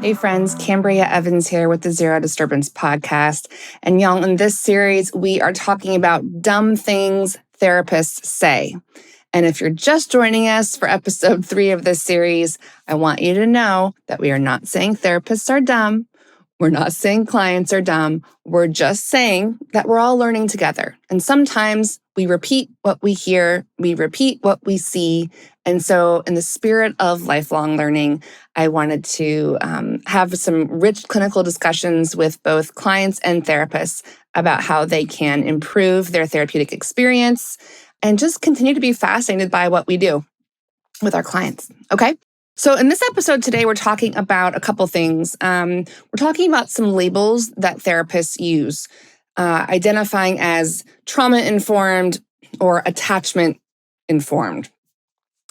Hey friends, Kambria Evans here with the Zero Disturbance podcast. And y'all, in this series, we are talking about dumb things therapists say. And if you're just joining us for episode 3 of this series, I want you to know that we are not saying therapists are dumb. We're not saying clients are dumb. We're just saying that we're all learning together. And sometimes we repeat what we hear, we repeat what we see. And so in the spirit of lifelong learning, I wanted to have some rich clinical discussions with both clients and therapists about how they can improve their therapeutic experience and just continue to be fascinated by what we do with our clients, okay? So in this episode today, we're talking about a couple things. We're talking about some labels that therapists use, identifying as trauma-informed or attachment-informed.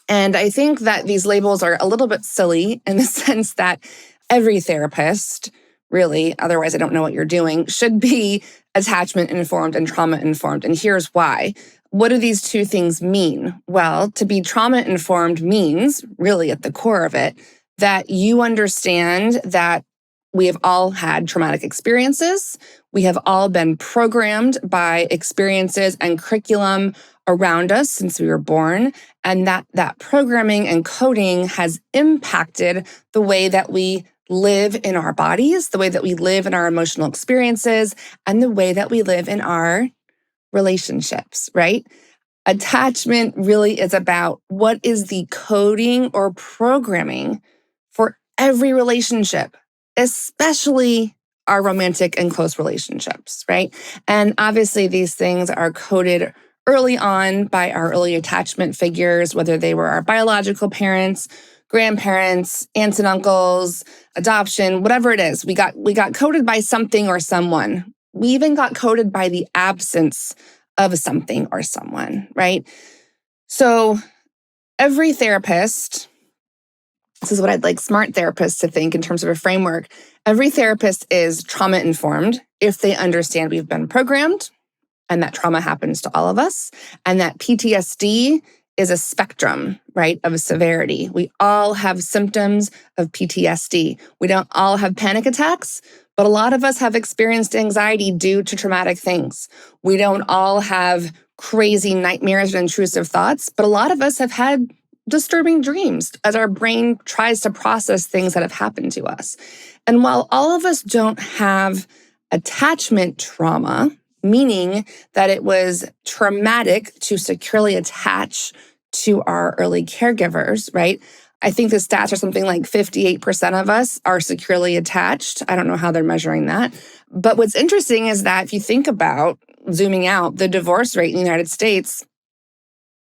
And I think that these labels are a little bit silly in the sense that every therapist, really, otherwise I don't know what you're doing, should be attachment-informed and trauma-informed. And here's why. What do these two things mean? Well, to be trauma-informed means, really at the core of it, that you understand that we have all had traumatic experiences. We have all been programmed by experiences and curriculum around us since we were born, and that programming and coding has impacted the way that we live in our bodies, the way that we live in our emotional experiences, and the way that we live in our relationships, right? Attachment really is about what is the coding or programming for every relationship, especially our romantic and close relationships, right? And obviously these things are coded early on by our early attachment figures, whether they were our biological parents, grandparents, aunts and uncles, adoption, whatever it is. We got coded by something or someone. We even got coded by the absence of something or someone, right? So every therapist, this is what I'd like smart therapists to think in terms of a framework. Every therapist is trauma-informed if they understand we've been programmed and that trauma happens to all of us, and that PTSD is a spectrum, right, of severity. We all have symptoms of PTSD. We don't all have panic attacks, but a lot of us have experienced anxiety due to traumatic things. We don't all have crazy nightmares and intrusive thoughts, but a lot of us have had disturbing dreams as our brain tries to process things that have happened to us. And while all of us don't have attachment trauma, meaning that it was traumatic to securely attach to our early caregivers, right? I think the stats are something like 58% of us are securely attached. I don't know how they're measuring that. But what's interesting is that if you think about zooming out, the divorce rate in the United States,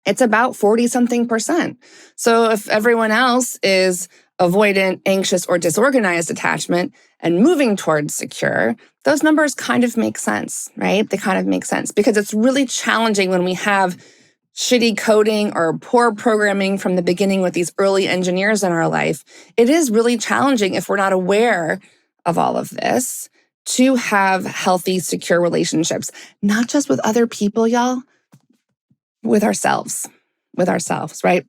it's about 40-something%. So if everyone else is avoidant, anxious, or disorganized attachment and moving towards secure, those numbers kind of make sense, right? They kind of make sense because it's really challenging when we have shitty coding or poor programming from the beginning with these early engineers in our life. It is really challenging if we're not aware of all of this to have healthy, secure relationships, not just with other people, y'all, with ourselves, right?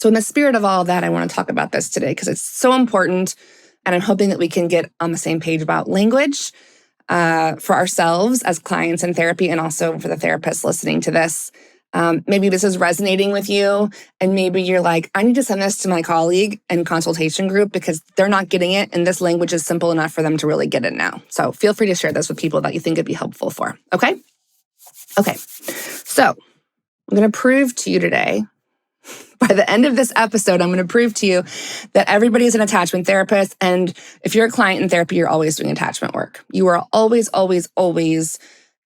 So in the spirit of all of that, I want to talk about this today because it's so important. And I'm hoping that we can get on the same page about language for ourselves as clients in therapy and also for the therapists listening to this. Maybe this is resonating with you and maybe you're like, I need to send this to my colleague and consultation group because they're not getting it and this language is simple enough for them to really get it now. So feel free to share this with people that you think it'd be helpful for, okay? Okay, so I'm going to prove to you today, by the end of this episode, I'm going to prove to you that everybody is an attachment therapist. And if you're a client in therapy, you're always doing attachment work. You are always, always, always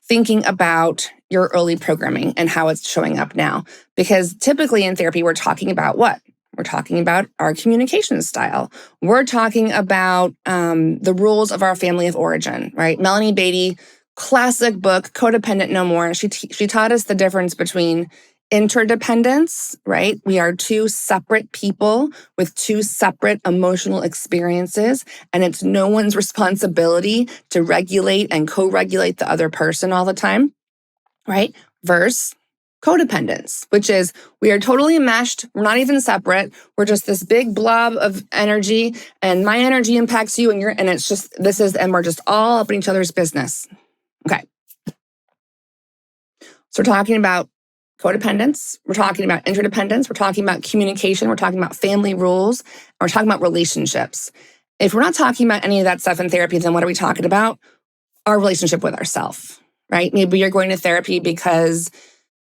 thinking about your early programming and how it's showing up now. Because typically in therapy, we're talking about what? We're talking about our communication style. We're talking about the rules of our family of origin, right? Melanie Beatty, classic book, Codependent No More. She taught us the difference between interdependence, right? We are two separate people with two separate emotional experiences, and it's no one's responsibility to regulate and co-regulate the other person all the time, right? Versus codependence, which is we are totally enmeshed. We're not even separate. We're just this big blob of energy, and my energy impacts you, and it's just, and we're just all up in each other's business. Okay. So we're talking about codependence. We're talking about interdependence. We're talking about communication. We're talking about family rules. And we're talking about relationships. If we're not talking about any of that stuff in therapy, then what are we talking about? Our relationship with ourselves, right? Maybe you're going to therapy because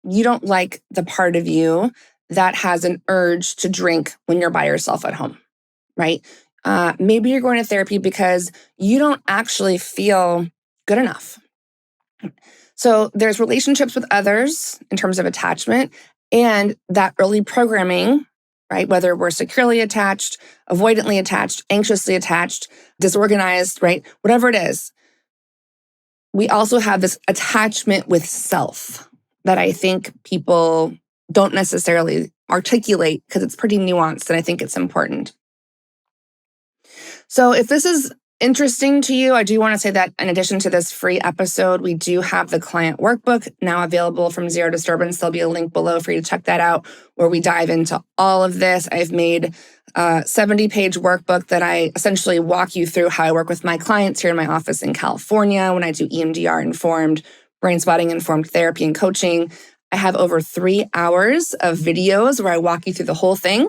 you don't like the part of you that has an urge to drink when you're by yourself at home, right? Maybe you're going to therapy because you don't actually feel good enough. So there's relationships with others in terms of attachment and that early programming, right? Whether we're securely attached, avoidantly attached, anxiously attached, disorganized, right? Whatever it is. We also have this attachment with self that I think people don't necessarily articulate because it's pretty nuanced, and I think it's important. So if this is interesting to you, I do want to say that in addition to this free episode, we do have the client workbook now available from Zero Disturbance. There'll be a link below for you to check that out, where we dive into all of this. I've made a 70-page workbook that I essentially walk you through how I work with my clients here in my office in California when I do EMDR informed, brain spotting informed therapy and coaching. I have over 3 hours of videos where I walk you through the whole thing.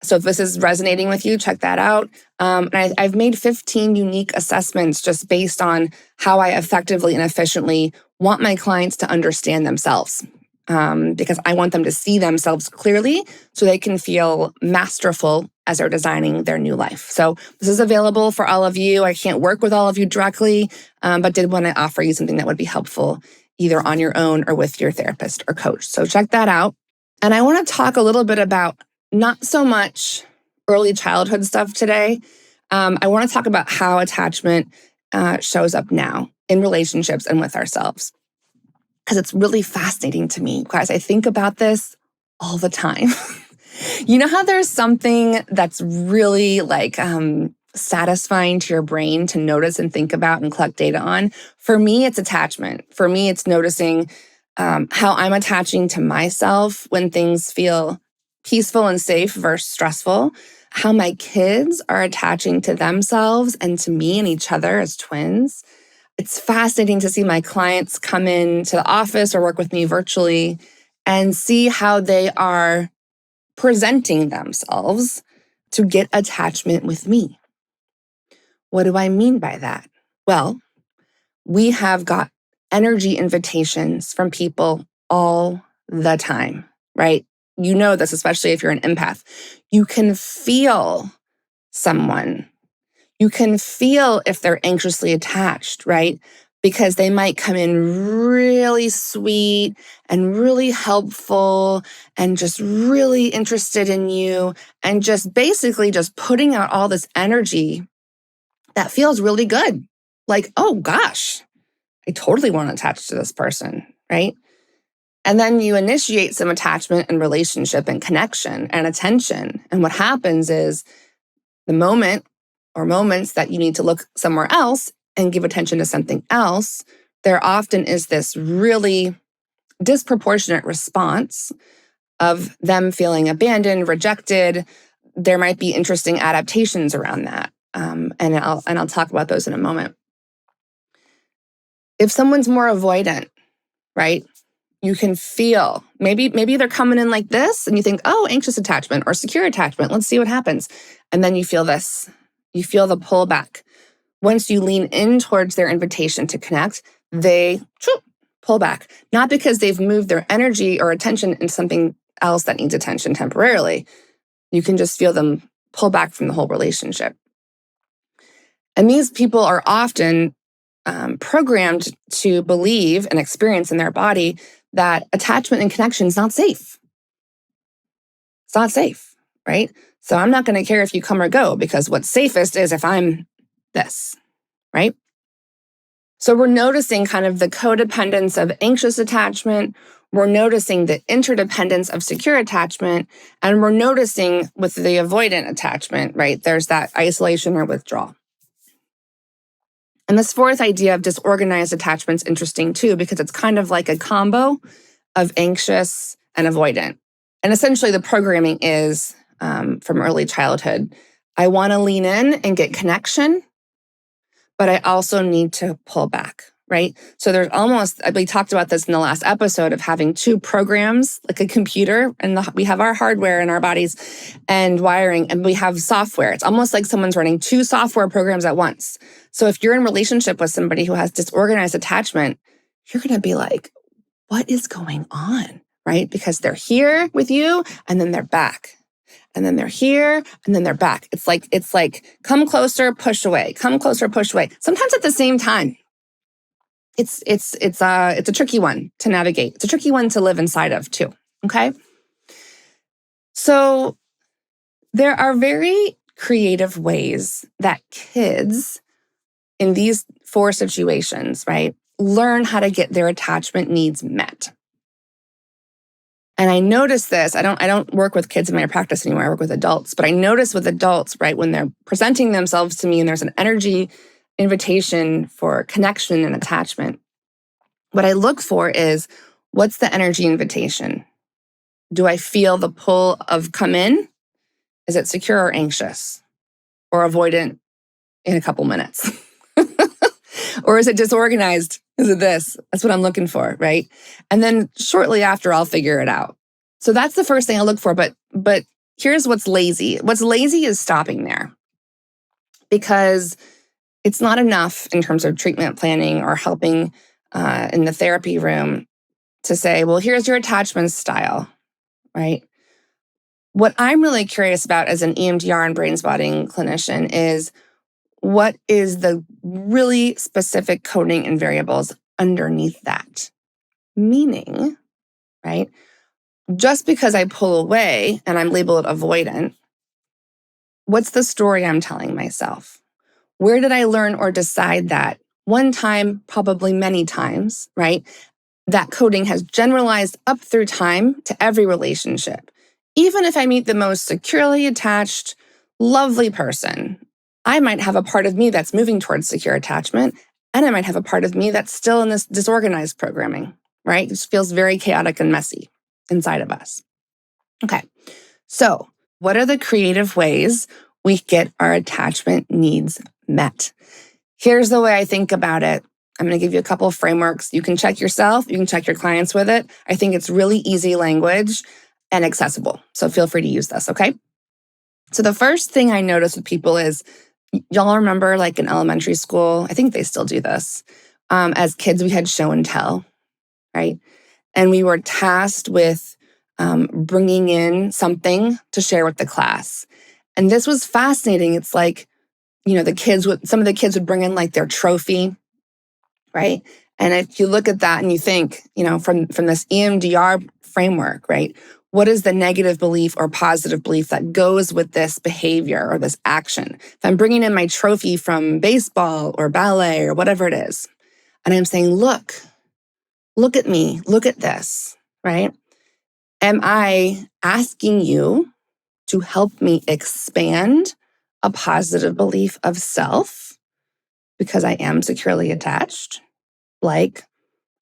So if this is resonating with you, check that out. And I've made 15 unique assessments just based on how I effectively and efficiently want my clients to understand themselves, because I want them to see themselves clearly so they can feel masterful as they're designing their new life. So this is available for all of you. I can't work with all of you directly, but did want to offer you something that would be helpful either on your own or with your therapist or coach. So check that out. And I want to talk a little bit about not so much early childhood stuff today. I want to talk about how attachment shows up now in relationships and with ourselves, because it's really fascinating to me. Guys, I think about this all the time. You know how there's something that's really satisfying to your brain to notice and think about and collect data on? For me, it's attachment. For me, it's noticing how I'm attaching to myself when things feel peaceful and safe versus stressful, how my kids are attaching to themselves and to me and each other as twins. It's fascinating to see my clients come into the office or work with me virtually and see how they are presenting themselves to get attachment with me. What do I mean by that? Well, we have got energy invitations from people all the time, right? You know this, especially if you're an empath. You can feel someone. You can feel if they're anxiously attached, right? Because they might come in really sweet and really helpful and just really interested in you and just basically just putting out all this energy that feels really good. Like, oh gosh, I totally want to attach to this person, right? And then you initiate some attachment and relationship and connection and attention. And what happens is the moment or moments that you need to look somewhere else and give attention to something else, there often is this really disproportionate response of them feeling abandoned, rejected. There might be interesting adaptations around that. And I'll talk about those in a moment. If someone's more avoidant, right? You can feel, maybe they're coming in like this and you think, oh, anxious attachment or secure attachment. Let's see what happens. And then you feel this. You feel the pullback. Once you lean in towards their invitation to connect, they pull back. Not because they've moved their energy or attention into something else that needs attention temporarily. You can just feel them pull back from the whole relationship. And these people are often programmed to believe and experience in their body that attachment and connection is not safe. It's not safe, right? So I'm not going to care if you come or go because what's safest is if I'm this, right? So we're noticing kind of the codependence of anxious attachment. We're noticing the interdependence of secure attachment. And we're noticing with the avoidant attachment, right? There's that isolation or withdrawal. And this fourth idea of disorganized attachment is interesting too, because it's kind of like a combo of anxious and avoidant. And essentially the programming is from early childhood. I want to lean in and get connection, but I also need to pull back, right? So there's almost, we talked about this in the last episode of having two programs, like a computer, and we have our hardware in our bodies and wiring, and we have software. It's almost like someone's running two software programs at once. So if you're in relationship with somebody who has disorganized attachment, you're going to be like, what is going on, right? Because they're here with you and then they're back. And then they're here, and then they're back. It's like, come closer, push away. Come closer, push away. Sometimes at the same time. It's a tricky one to navigate. It's a tricky one to live inside of too. Okay. So there are very creative ways that kids in these 4 situations, right, learn how to get their attachment needs met. And I notice this, I don't work with kids in my practice anymore, I work with adults, but I notice with adults, right, when they're presenting themselves to me and there's an energy invitation for connection and attachment, what I look for is, what's the energy invitation? Do I feel the pull of come in? Is it secure or anxious? Or avoidant in a couple minutes? Or is it disorganized? Is it this? That's what I'm looking for, right? And then shortly after, I'll figure it out. So that's the first thing I look for. But here's what's lazy. What's lazy is stopping there. Because it's not enough in terms of treatment planning or helping in the therapy room to say, well, here's your attachment style, right? What I'm really curious about as an EMDR and brain spotting clinician is, what is the really specific coding and variables underneath that? Meaning, right, just because I pull away and I'm labeled avoidant, what's the story I'm telling myself? Where did I learn or decide that? One time, probably many times, right? That coding has generalized up through time to every relationship. Even if I meet the most securely attached, lovely person, I might have a part of me that's moving towards secure attachment, and I might have a part of me that's still in this disorganized programming, right? It just feels very chaotic and messy inside of us. Okay, so what are the creative ways we get our attachment needs met? Here's the way I think about it. I'm going to give you a couple of frameworks. You can check yourself. You can check your clients with it. I think it's really easy language and accessible. So feel free to use this, okay? So the first thing I notice with people is, y'all remember like in elementary school, I think they still do this. As kids, we had show and tell, right? And we were tasked with bringing in something to share with the class. And this was fascinating. It's like, some of the kids would bring in like their trophy, right? And if you look at that and you think, from this EMDR framework, right? What is the negative belief or positive belief that goes with this behavior or this action? If I'm bringing in my trophy from baseball or ballet or whatever it is, and I'm saying, look at me, look at this, right? Am I asking you to help me expand a positive belief of self because I am securely attached? Like,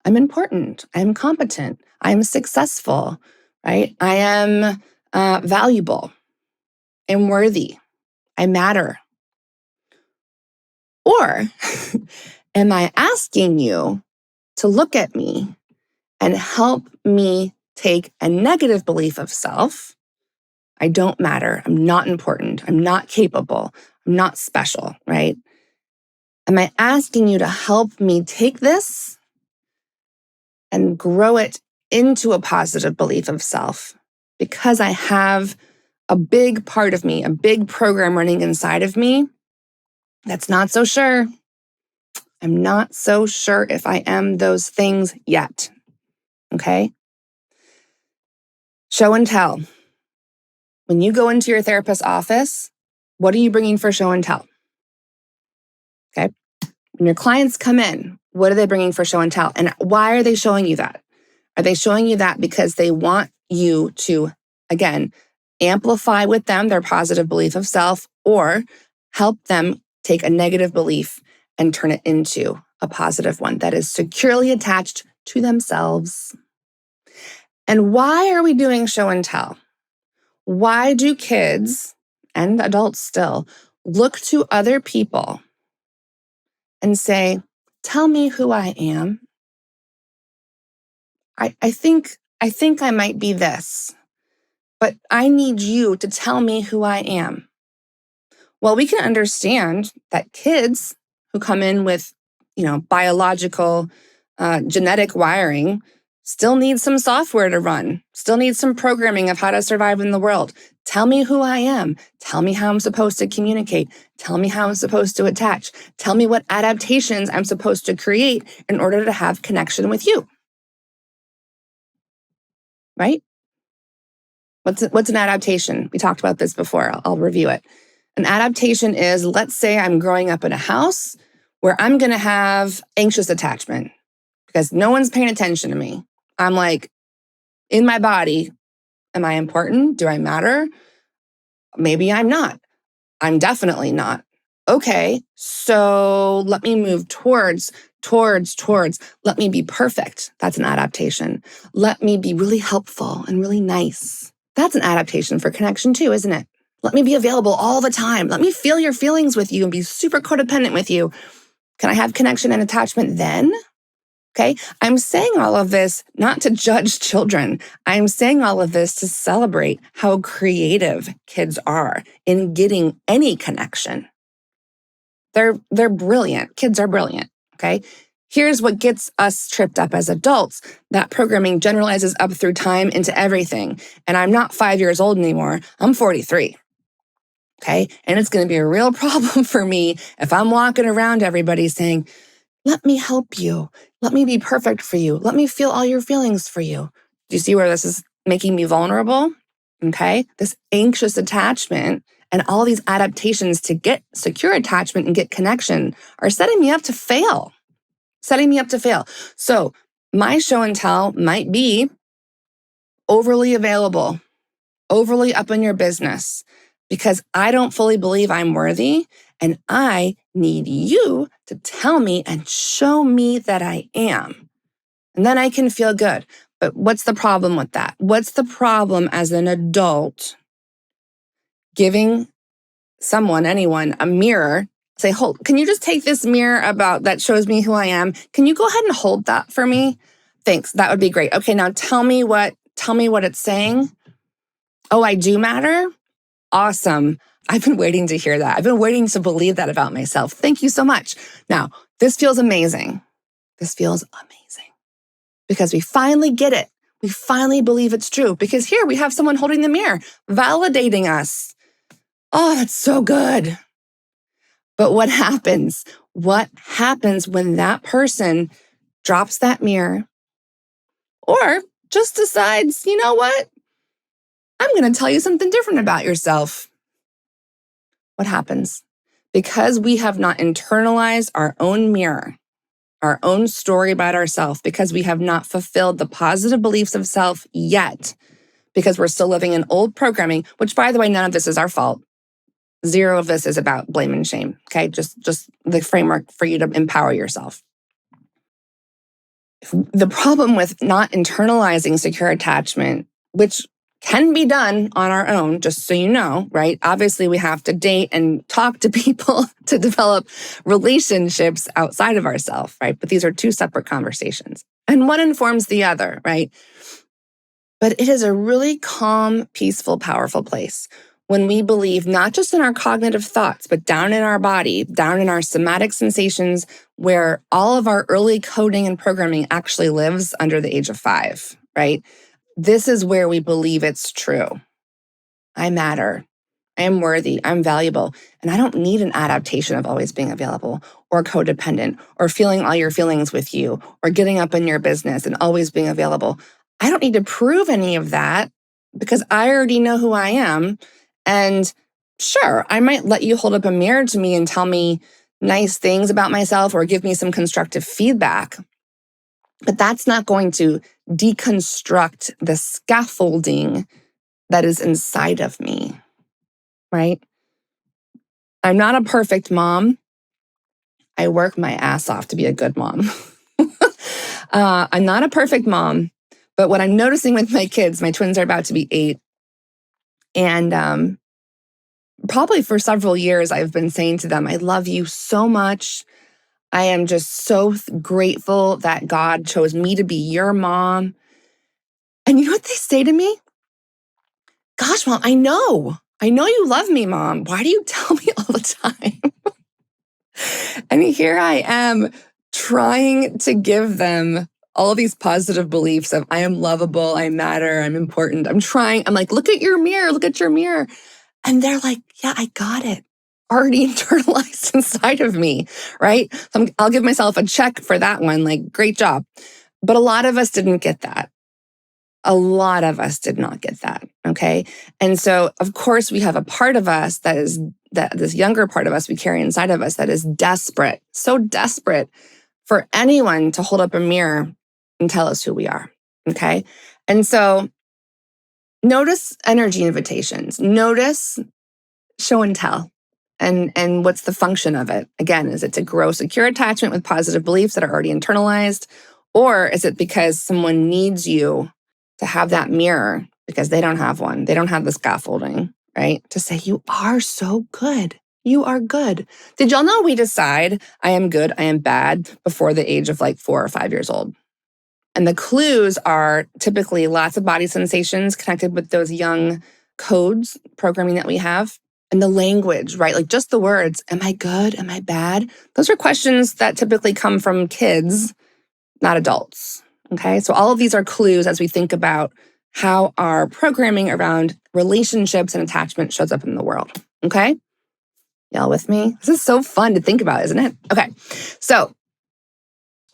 I'm important, I'm competent, I'm successful, right? I am valuable, I'm worthy, I matter. Or am I asking you to look at me and help me take a negative belief of self? I don't matter, I'm not important, I'm not capable, I'm not special, right? Am I asking you to help me take this and grow it into a positive belief of self because I have a big part of me, a big program running inside of me that's not so sure. I'm not so sure if I am those things yet, okay? Show and tell. When you go into your therapist's office, what are you bringing for show and tell? Okay? When your clients come in, what are they bringing for show and tell? And why are they showing you that? Are they showing you that because they want you to, again, amplify with them their positive belief of self, or help them take a negative belief and turn it into a positive one that is securely attached to themselves? And why are we doing show and tell? Why do kids and adults still look to other people and say, tell me who I am? I think I might be this, but I need you to tell me who I am. Well, we can understand that kids who come in with, biological, genetic wiring still need some software to run, still need some programming of how to survive in the world. Tell me who I am. Tell me how I'm supposed to communicate. Tell me how I'm supposed to attach. Tell me what adaptations I'm supposed to create in order to have connection with you. Right? What's an adaptation? We talked about this before. I'll review it. An adaptation is, let's say I'm growing up in a house where I'm going to have anxious attachment because no one's paying attention to me. I'm like, in my body, am I important? Do I matter? Maybe I'm not. I'm definitely not. Okay, so let me move towards. Let me be perfect. That's an adaptation. Let me be really helpful and really nice. That's an adaptation for connection too, isn't it? Let me be available all the time. Let me feel your feelings with you and be super codependent with you. Can I have connection and attachment then? Okay, I'm saying all of this not to judge children. I'm saying all of this to celebrate how creative kids are in getting any connection. They're brilliant. Kids are brilliant, okay? Here's what gets us tripped up as adults. That programming generalizes up through time into everything. And I'm not 5 years old anymore. I'm 43. Okay. And it's going to be a real problem for me if I'm walking around everybody saying, let me help you. Let me be perfect for you. Let me feel all your feelings for you. Do you see where this is making me vulnerable? Okay. This anxious attachment and all these adaptations to get secure attachment and get connection are setting me up to fail. So my show and tell might be overly available, overly up in your business, because I don't fully believe I'm worthy and I need you to tell me and show me that I am. And then I can feel good. But what's the problem with that? What's the problem as an adult giving someone, anyone, a mirror? Say, hold, can you just take this mirror that shows me who I am? Can you go ahead and hold that for me? Thanks. That would be great. Okay, now tell me what it's saying. Oh, I do matter? Awesome. I've been waiting to hear that. I've been waiting to believe that about myself. Thank you so much. Now, this feels amazing. Because we finally get it. We finally believe it's true because here we have someone holding the mirror, validating us. Oh, that's so good. But what happens? What happens when that person drops that mirror or just decides, you know what? I'm going to tell you something different about yourself. What happens? Because we have not internalized our own mirror, our own story about ourselves, because we have not fulfilled the positive beliefs of self yet, because we're still living in old programming, which, by the way, none of this is our fault. Zero of this is about blame and shame, okay? Just the framework for you to empower yourself. The problem with not internalizing secure attachment, which can be done on our own, just so you know, right? Obviously, we have to date and talk to people to develop relationships outside of ourselves, right? But these are two separate conversations. And one informs the other, right? But it is a really calm, peaceful, powerful place when we believe not just in our cognitive thoughts, but down in our body, down in our somatic sensations, where all of our early coding and programming actually lives under the age of 5, right? This is where we believe it's true. I matter. I am worthy. I'm valuable. And I don't need an adaptation of always being available or codependent or feeling all your feelings with you or getting up in your business and always being available. I don't need to prove any of that because I already know who I am. And sure, I might let you hold up a mirror to me and tell me nice things about myself or give me some constructive feedback. But that's not going to deconstruct the scaffolding that is inside of me, right? I'm not a perfect mom. I work my ass off to be a good mom. I'm not a perfect mom, But what I'm noticing with my kids, my twins are about to be 8. And probably for several years, I've been saying to them, I love you so much. I am just so grateful that God chose me to be your mom. And you know what they say to me? Gosh, Mom, I know you love me, Mom. Why do you tell me all the time? And here I am trying to give them all of these positive beliefs of I am lovable, I matter, I'm important. I'm like, look at your mirror. And they're like, yeah, I got it. Already internalized inside of me, right? So I'll give myself a check for that one, like, great job. But a lot of us didn't get that. A lot of us did not get that, okay? And so, of course, we have a part of us that this younger part of us we carry inside of us that is desperate, so desperate for anyone to hold up a mirror and tell us who we are, okay? And so notice energy invitations. Notice show and tell. And what's the function of it? Again, is it to grow secure attachment with positive beliefs that are already internalized? Or is it because someone needs you to have that mirror because they don't have one? They don't have the scaffolding, right? To say, you are so good. You are good. Did y'all know we decide I am good, I am bad before the age of like 4 or 5 years old? And the clues are typically lots of body sensations connected with those young codes, programming that we have. And the language, right? Like just the words, am I good? Am I bad? Those are questions that typically come from kids, not adults. Okay. So all of these are clues as we think about how our programming around relationships and attachment shows up in the world. Okay. Y'all with me? This is so fun to think about, isn't it? Okay. So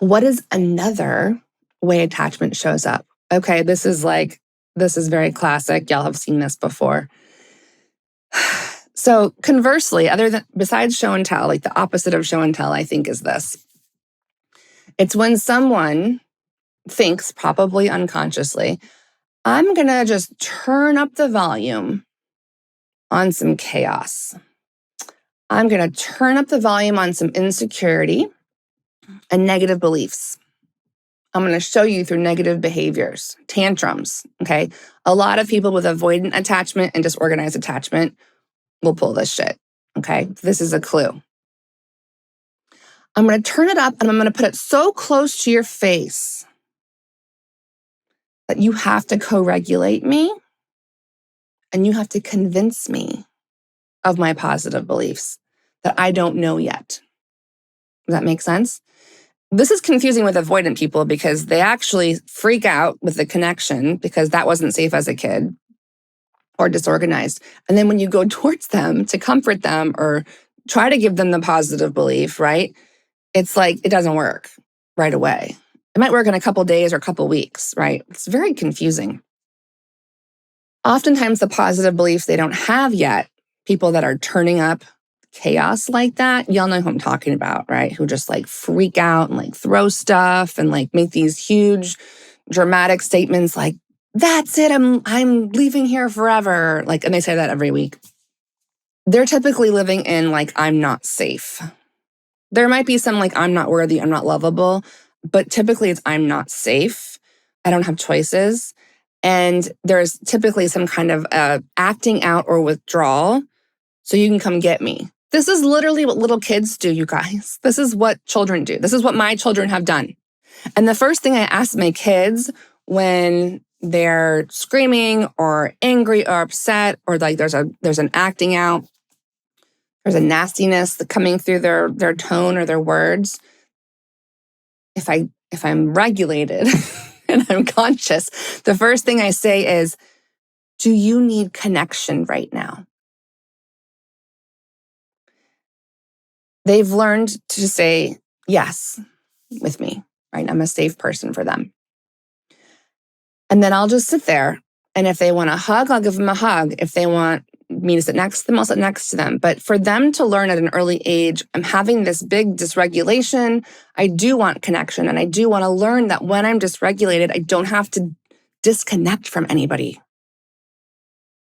what is another way attachment shows up? Okay. This is very classic. Y'all have seen this before. So conversely, besides show and tell, like the opposite of show and tell, I think is this. It's when someone thinks, probably unconsciously, I'm going to just turn up the volume on some chaos. I'm going to turn up the volume on some insecurity and negative beliefs. I'm going to show you through negative behaviors, tantrums, okay? A lot of people with avoidant attachment and disorganized attachment will pull this shit, okay? This is a clue. I'm going to turn it up and I'm going to put it so close to your face that you have to co-regulate me and you have to convince me of my positive beliefs that I don't know yet. Does that make sense? This is confusing with avoidant people because they actually freak out with the connection because that wasn't safe as a kid or disorganized. And then when you go towards them to comfort them or try to give them the positive belief, right? It's like it doesn't work right away. It might work in a couple days or a couple weeks, right? It's very confusing. Oftentimes the positive beliefs they don't have yet, people that are turning up chaos like that, y'all know who I'm talking about, right? Who just like freak out and like throw stuff and like make these huge dramatic statements like, that's it, I'm leaving here forever. Like, and they say that every week. They're typically living in like, I'm not safe. There might be some like, I'm not worthy, I'm not lovable, but typically it's I'm not safe. I don't have choices. And there's typically some kind of acting out or withdrawal so you can come get me. This is literally what little kids do, you guys. This is what children do. This is what my children have done. And the first thing I ask my kids when they're screaming or angry or upset or like there's an acting out, there's a nastiness coming through their tone or their words. If I'm regulated and I'm conscious, the first thing I say is, do you need connection right now? They've learned to say yes with me, right? I'm a safe person for them. And then I'll just sit there. And if they want a hug, I'll give them a hug. If they want me to sit next to them, I'll sit next to them. But for them to learn at an early age, I'm having this big dysregulation. I do want connection. And I do want to learn that when I'm dysregulated, I don't have to disconnect from anybody,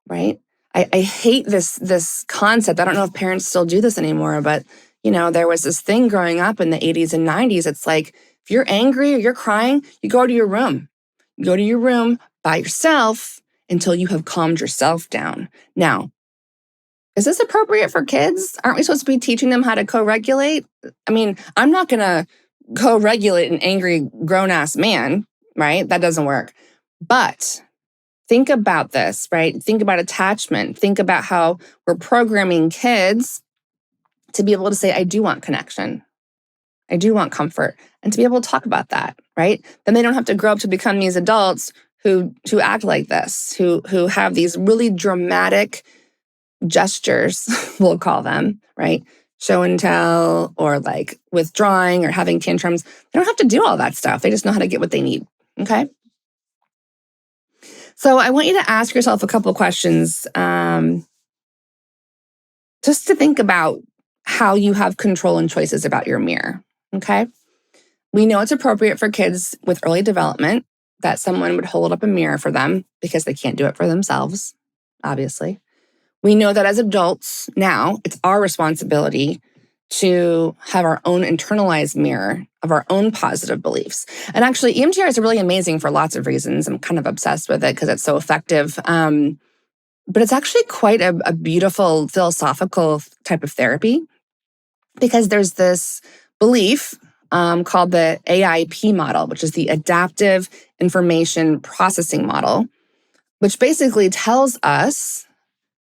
right? I hate this concept. I don't know if parents still do this anymore, but there was this thing growing up in the 80s and 90s. It's like, if you're angry or you're crying, you go to your room. Go to your room by yourself until you have calmed yourself down. Now, is this appropriate for kids? Aren't we supposed to be teaching them how to co-regulate? I mean, I'm not going to co-regulate an angry grown-ass man, right? That doesn't work. But think about this, right? Think about attachment. Think about how we're programming kids to be able to say, I do want connection. I do want comfort. And to be able to talk about that, right? Then they don't have to grow up to become these adults who act like this, who have these really dramatic gestures, we'll call them, right? Show and tell, or like withdrawing or having tantrums. They don't have to do all that stuff. They just know how to get what they need, okay? So I want you to ask yourself a couple of questions just to think about how you have control and choices about your mirror, okay? We know it's appropriate for kids with early development that someone would hold up a mirror for them because they can't do it for themselves, obviously. We know that as adults now, it's our responsibility to have our own internalized mirror of our own positive beliefs. And actually, EMDR is really amazing for lots of reasons. I'm kind of obsessed with it because it's so effective. But it's actually quite a beautiful philosophical type of therapy because there's this belief called the AIP model, which is the Adaptive Information Processing Model, which basically tells us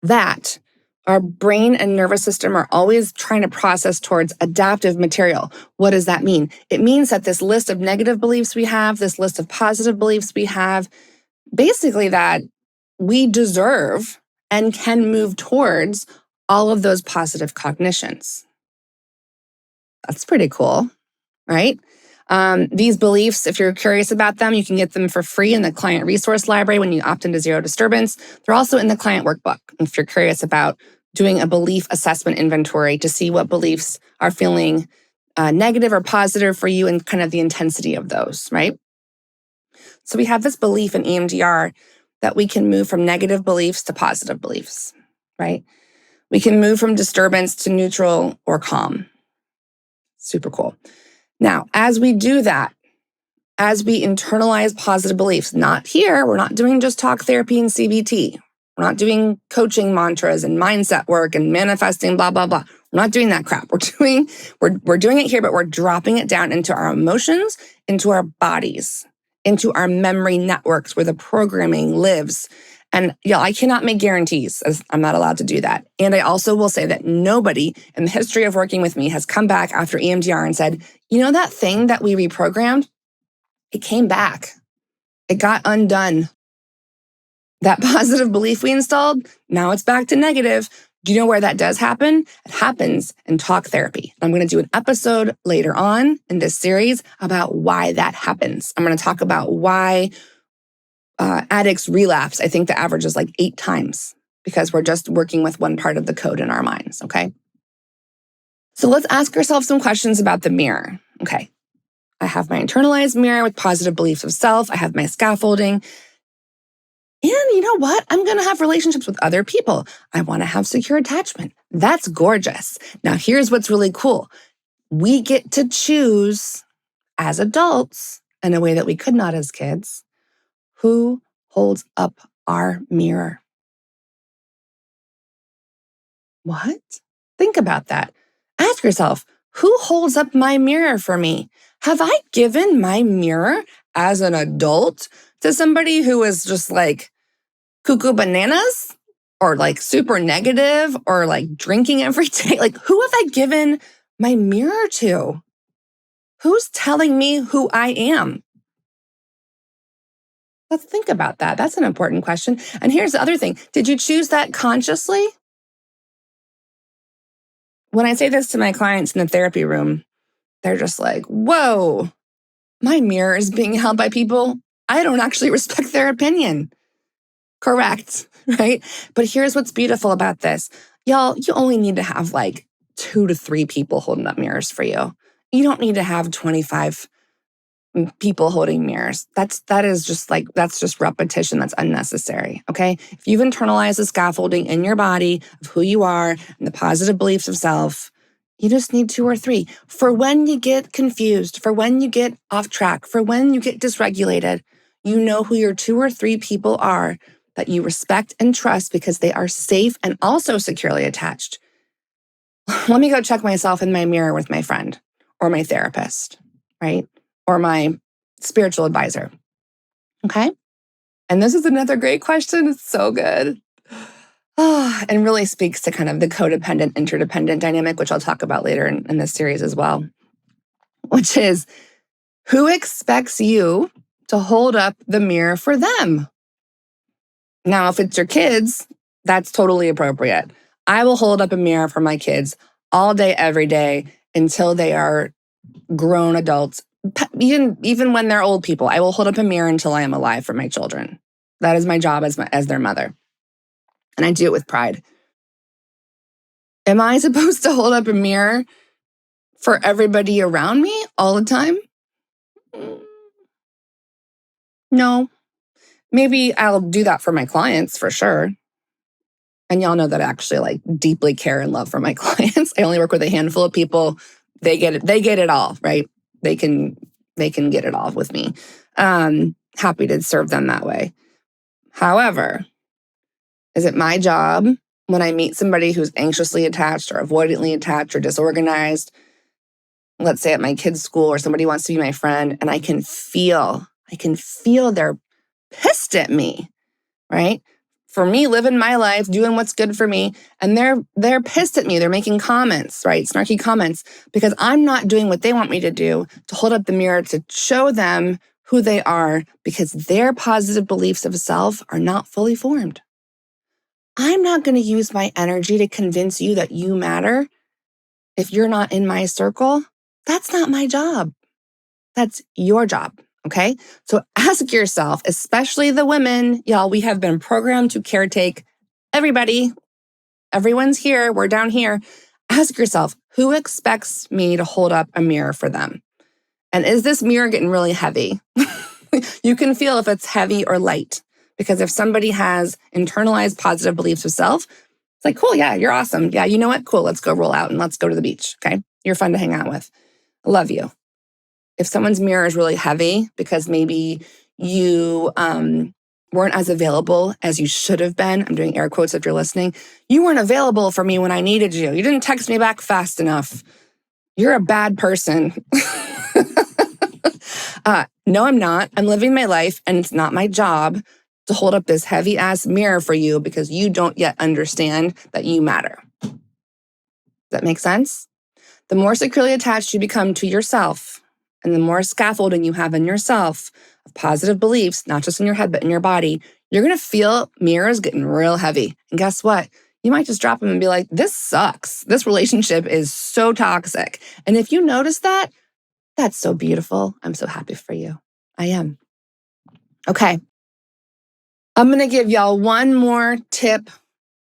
that our brain and nervous system are always trying to process towards adaptive material. What does that mean? It means that this list of negative beliefs we have, this list of positive beliefs we have, basically that we deserve and can move towards all of those positive cognitions. That's pretty cool, right? These beliefs, if you're curious about them, you can get them for free in the client resource library when you opt into Zero Disturbance. They're also in the client workbook if you're curious about doing a belief assessment inventory to see what beliefs are feeling negative or positive for you and kind of the intensity of those, right? So we have this belief in EMDR that we can move from negative beliefs to positive beliefs, right? We can move from disturbance to neutral or calm. Super cool. Now, as we do that, as we internalize positive beliefs, not here, we're not doing just talk therapy and CBT. We're not doing coaching mantras and mindset work and manifesting, blah, blah, blah. We're not doing that crap. We're doing it here, but we're dropping it down into our emotions, into our bodies, into our memory networks where the programming lives. And yeah, I cannot make guarantees, as I'm not allowed to do that. And I also will say that nobody in the history of working with me has come back after EMDR and said, you know, that thing that we reprogrammed, it came back. It got undone. That positive belief we installed, now it's back to negative. Do you know where that does happen? It happens in talk therapy. I'm going to do an episode later on in this series about why that happens. I'm going to talk about why addicts relapse. I think the average is like 8 times because we're just working with one part of the code in our minds, okay? So let's ask ourselves some questions about the mirror. Okay, I have my internalized mirror with positive beliefs of self. I have my scaffolding. And you know what? I'm going to have relationships with other people. I want to have secure attachment. That's gorgeous. Now, here's what's really cool. We get to choose as adults in a way that we could not as kids. Who holds up our mirror? What? Think about that. Ask yourself, who holds up my mirror for me? Have I given my mirror as an adult to somebody who is just like cuckoo bananas or like super negative or like drinking every day? Like, who have I given my mirror to? Who's telling me who I am? Let's think about that. That's an important question. And here's the other thing. Did you choose that consciously? When I say this to my clients in the therapy room, they're just like, whoa, my mirror is being held by people I don't actually respect their opinion. Correct, right? But here's what's beautiful about this. Y'all, you only need to have like 2 to 3 people holding up mirrors for you. You don't need to have 25 people holding mirrors. That's just repetition that's unnecessary, okay? If you've internalized the scaffolding in your body of who you are and the positive beliefs of self, you just need 2 or 3 for when you get confused, for when you get off track, for when you get dysregulated. You know who your 2 or 3 people are that you respect and trust because they are safe and also securely attached. Let me go check myself in my mirror with my friend or my therapist, right? Or my spiritual advisor. Okay? And this is another great question. It's so good. And really speaks to kind of the codependent, interdependent dynamic, which I'll talk about later in this series as well, which is who expects you to hold up the mirror for them? Now, if it's your kids, that's totally appropriate. I will hold up a mirror for my kids all day, every day until they are grown adults. Even when they're old people, I will hold up a mirror until I am alive for my children. That is my job as their mother. And I do it with pride. Am I supposed to hold up a mirror for everybody around me all the time? No. Maybe I'll do that for my clients for sure. And y'all know that I actually deeply care and love for my clients. I only work with a handful of people. They get it. They get it all, right? They can get it all with me. Happy to serve them that way. However, is it my job when I meet somebody who's anxiously attached or avoidantly attached or disorganized, let's say at my kid's school, or somebody wants to be my friend, and I can feel they're pissed at me, right? For me, living my life, doing what's good for me, and they're pissed at me. They're making comments, right? Snarky comments, because I'm not doing what they want me to do, to hold up the mirror to show them who they are, because their positive beliefs of self are not fully formed. I'm not going to use my energy to convince you that you matter if you're not in my circle. That's not my job. That's your job. Okay. So ask yourself, especially the women, y'all, we have been programmed to caretake everybody. Everyone's here. We're down here. Ask yourself, who expects me to hold up a mirror for them? And is this mirror getting really heavy? You can feel if it's heavy or light, because if somebody has internalized positive beliefs of self, it's like, cool. Yeah, you're awesome. Yeah. You know what? Cool. Let's go roll out and let's go to the beach. Okay. You're fun to hang out with. I love you. If someone's mirror is really heavy because maybe you weren't as available as you should have been, I'm doing air quotes if you're listening, you weren't available for me when I needed you. You didn't text me back fast enough. You're a bad person. No, I'm not. I'm living my life, and it's not my job to hold up this heavy ass mirror for you because you don't yet understand that you matter. Does that make sense? The more securely attached you become to yourself, and the more scaffolding you have in yourself of positive beliefs, not just in your head, but in your body, you're going to feel mirrors getting real heavy. And guess what? You might just drop them and be like, this sucks. This relationship is so toxic. And if you notice that, that's so beautiful. I'm so happy for you. I am. Okay. I'm going to give y'all one more tip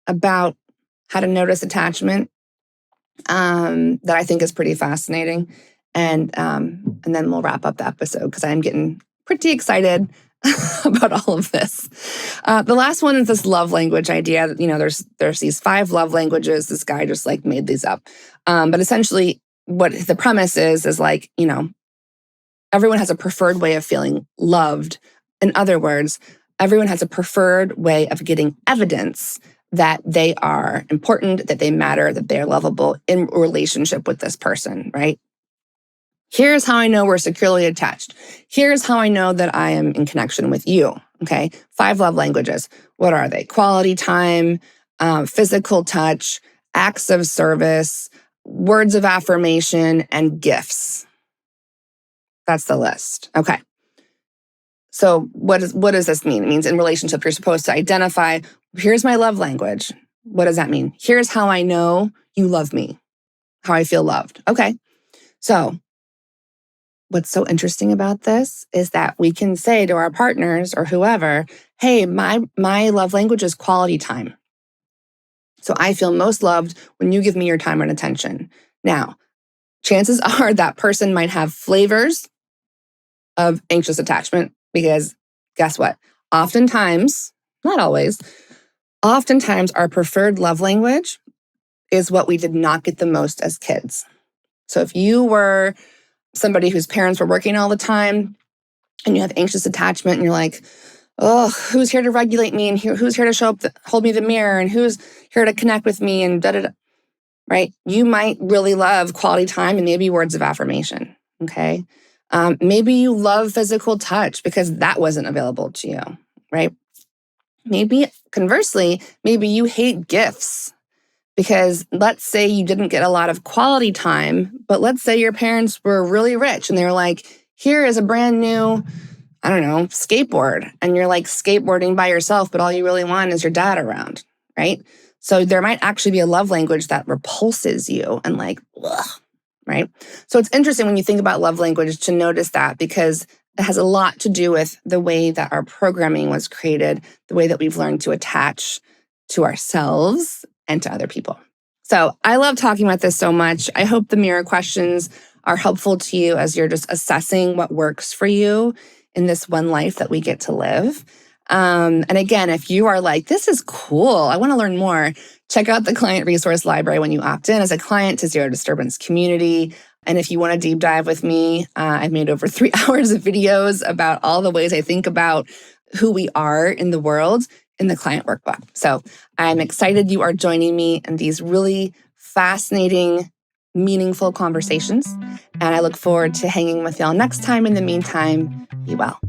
about how to notice attachment that I think is pretty fascinating. And then we'll wrap up the episode because I'm getting pretty excited about all of this. The last one is this love language idea. You know, there's these 5 love languages. This guy just made these up. But essentially what the premise is everyone has a preferred way of feeling loved. In other words, everyone has a preferred way of getting evidence that they are important, that they matter, that they're lovable in relationship with this person, right? Here's how I know we're securely attached. Here's how I know that I am in connection with you, okay? 5 love languages. What are they? Quality time, physical touch, acts of service, words of affirmation, and gifts. That's the list. Okay. So what does this mean? It means in relationship, you're supposed to identify, here's my love language. What does that mean? Here's how I know you love me, how I feel loved. Okay. So what's so interesting about this is that we can say to our partners or whoever, hey, my love language is quality time. So I feel most loved when you give me your time and attention. Now, chances are that person might have flavors of anxious attachment because guess what? Oftentimes, not always, oftentimes our preferred love language is what we did not get the most as kids. So if you were somebody whose parents were working all the time and you have anxious attachment and you're like, oh, who's here to regulate me? And who's here to show up, hold me the mirror? And who's here to connect with me? And da-da-da, right? You might really love quality time and maybe words of affirmation, okay? Maybe you love physical touch because that wasn't available to you, right? Maybe conversely, maybe you hate gifts because let's say you didn't get a lot of quality time, but let's say your parents were really rich and they were like, here is a brand new, I don't know, skateboard. And you're like skateboarding by yourself, but all you really want is your dad around, right? So there might actually be a love language that repulses you and like, ugh, right? So it's interesting when you think about love language to notice that because it has a lot to do with the way that our programming was created, the way that we've learned to attach to ourselves and to other people. So I love talking about this so much. I hope the mirror questions are helpful to you as you're just assessing what works for you in this one life that we get to live. And again, if you are like, this is cool, I want to learn more, check out the client resource library when you opt in as a client to Zero Disturbance Community. And if you want to deep dive with me, I've made over 3 hours of videos about all the ways I think about who we are in the world in the client workbook. So I'm excited you are joining me in these really fascinating, meaningful conversations. And I look forward to hanging with y'all next time. In the meantime, be well.